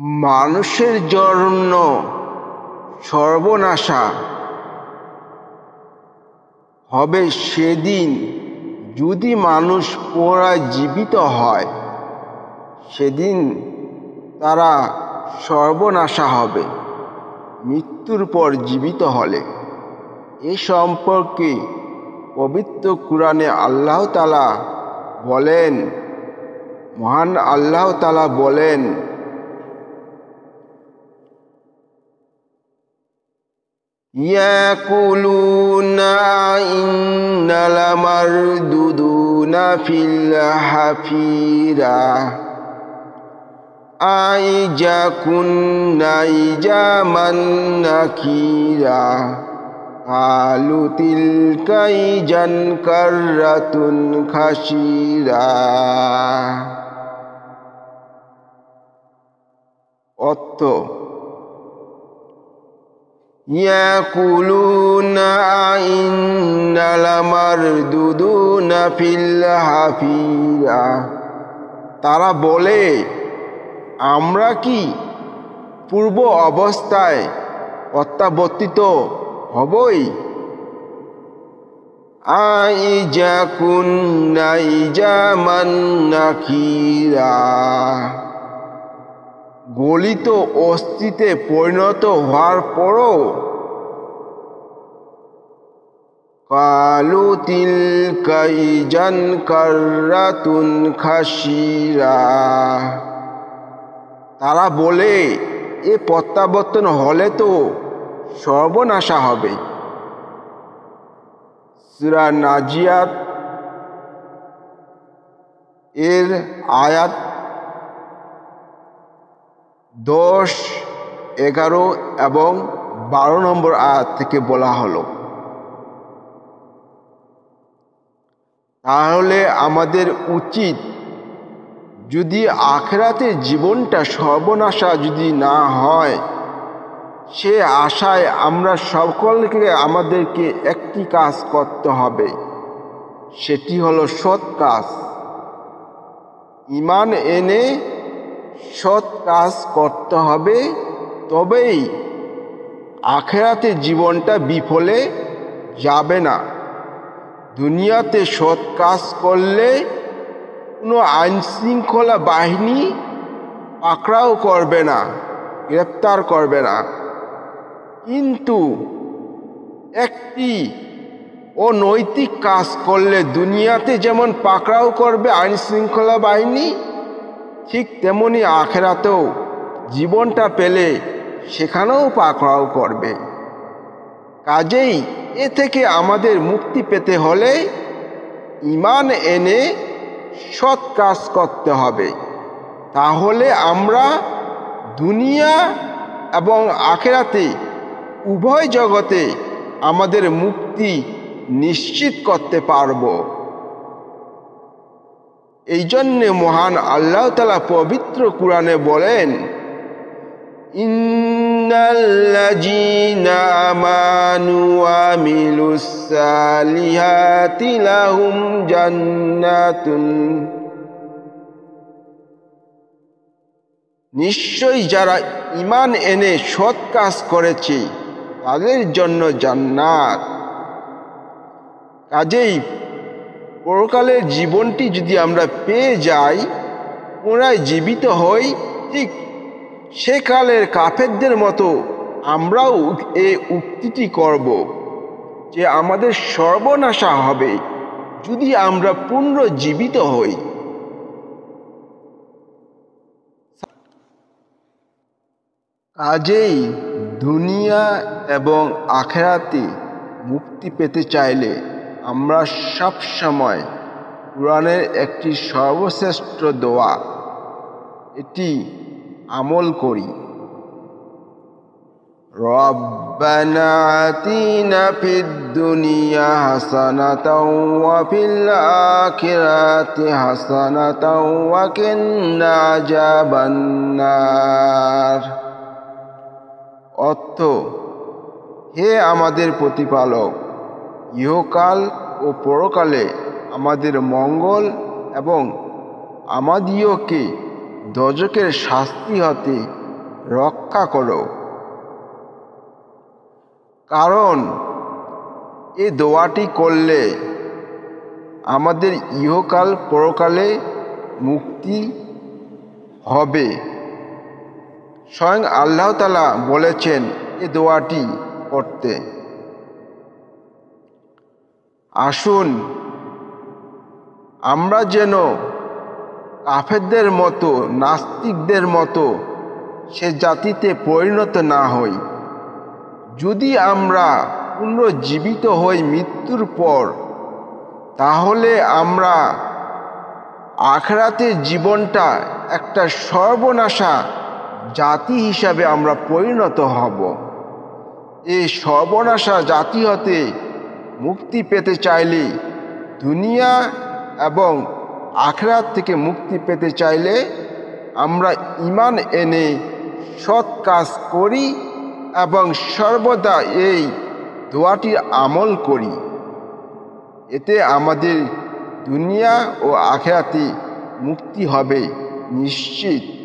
মানুষের জন্য সর্বনাশা হবে সেদিন যদি মানুষ পুনরায় জীবিত হয়, সেদিন তারা সর্বনাশা হবে মৃত্যুর পর জীবিত হলে। এ সম্পর্কে পবিত্র কুরআনে আল্লাহ তাআলা বলেন, মহান আল্লাহ তাআলা বলেন, ইয়াকুলুনা ইন্নাল মারদুদুনা ফিল হাফিরা আইজা কুন্না ইজামান নাকিরা কালু তিলকা ইজান কাররাতুন খাসিরা। অর্থ, ইয়াকুলুনা ইন্নাল মারদুদুনা ফিল হাফিরা, তারা বলে, আমরা কি পূর্ব অবস্থায় প্রত্যাবর্তিত হবই? আইজা কুন্না ইজামান নাকিরা, গলিত অস্থিতে পরিণত হওয়ার পরও। কালু তিলকা ইজান কাররাতুন খাসিরা, তারা বলে, এ প্রত্যাবর্তন হলে তো সর্বনাশা হবে। সূরা নাজিয়াত এর আয়াত 10, 11 এবং 12 নম্বর আয়াত থেকে বলা হলো। তাহলে আমাদের উচিত, যদি আখিরাতের জীবনটা সর্বনাশা যদি না হয়, সে আশায় আমরা সকলকে আমাদেরকে একটি কাজ করতে হবে, সেটি হলো সৎ কাজ। ঈমান এনে সৎ কাজ করতে হবে, তবেই আখিরাতের জীবনটা বিফলে যাবে না। দুনিয়াতে সৎ কাজ করলে কোনো আইন শৃঙ্খলা বাহিনী পাকড়াও করবে না, গ্রেপ্তার করবে না। কিন্তু একটি অনৈতিক কাজ করলে দুনিয়াতে যেমন পাকড়াও করবে আইন শৃঙ্খলা বাহিনী, ঠিক তেমনি আখিরাতেও জীবনটা পেলে সেখানেও পাকড়াও করবে। কাজেই এ থেকে আমাদের মুক্তি পেতে হলে ঈমান এনে সৎ কাজ করতে হবে। তাহলে আমরা দুনিয়া এবং আখিরাতে উভয় জগতে আমাদের মুক্তি নিশ্চিত করতে পারব। এই জন্যে মহান আল্লাহ তাআলা পবিত্র কুরআনে বলেন, ইন্নাল্লাযীনা আমানু ওয়া আমিলুস সালিহাতি লাহুম জান্নাতুন, নিশ্চয়ই যারা ঈমান এনে সৎ কাজ করেছে তাদের জন্য জান্নাত। কাজেই পরকালের জীবনটি যদি আমরা পেয়ে যাই, পুনরায় জীবিত হই, ঠিক সেকালের কাফেরদের মতো আমরাও এই উক্তিটি করব যে আমাদের সর্বনাশা হবে যদি আমরা পুনর্জীবিত হই। কাজেই দুনিয়া এবং আখিরাতে মুক্তি পেতে চাইলে আমরা সব সময় কুরআনের একটি সর্বশ্রেষ্ঠ দোয়া, এটি আমল করি। রব্বানা আতিনা ফিদ দুনিয়া হাসানাতাও ওয়া ফিল আখিরাতি হাসানাতাও ওয়া কিন্না আযাবান নার। অর্থ, হে আমাদের প্রতিপালক, ইহকাল ও পরকালে আমাদের মঙ্গল এবং আমাদিওকে দোজখের শাস্তি হতে রক্ষা করো। কারণ এই দোয়াটি করলে আমাদের ইহকাল পরকালে মুক্তি হবে। স্বয়ং আল্লাহ তাআলা বলেছেন এই দোয়াটি করতে। আসুন আমরা যেন কাফেরদের মতো, নাস্তিকদের মতো সে জাতিতে পরিণত না হই। যদি আমরা পুনর্জীবিত হই মৃত্যুর পর, তাহলে আমরা আখিরাতের জীবনটা একটা সর্বনাশা জাতি হিসাবে আমরা পরিণত হব। এই সর্বনাশা জাতি হতে মুক্তি পেতে চাইলে, দুনিয়া এবং আখিরাত থেকে মুক্তি পেতে চাইলে আমরা ঈমান এনে সৎ কাজ করি এবং সর্বদা এই দোয়াটির আমল করি। এতে আমাদের দুনিয়া ও আখিরাতে মুক্তি হবে নিশ্চিত।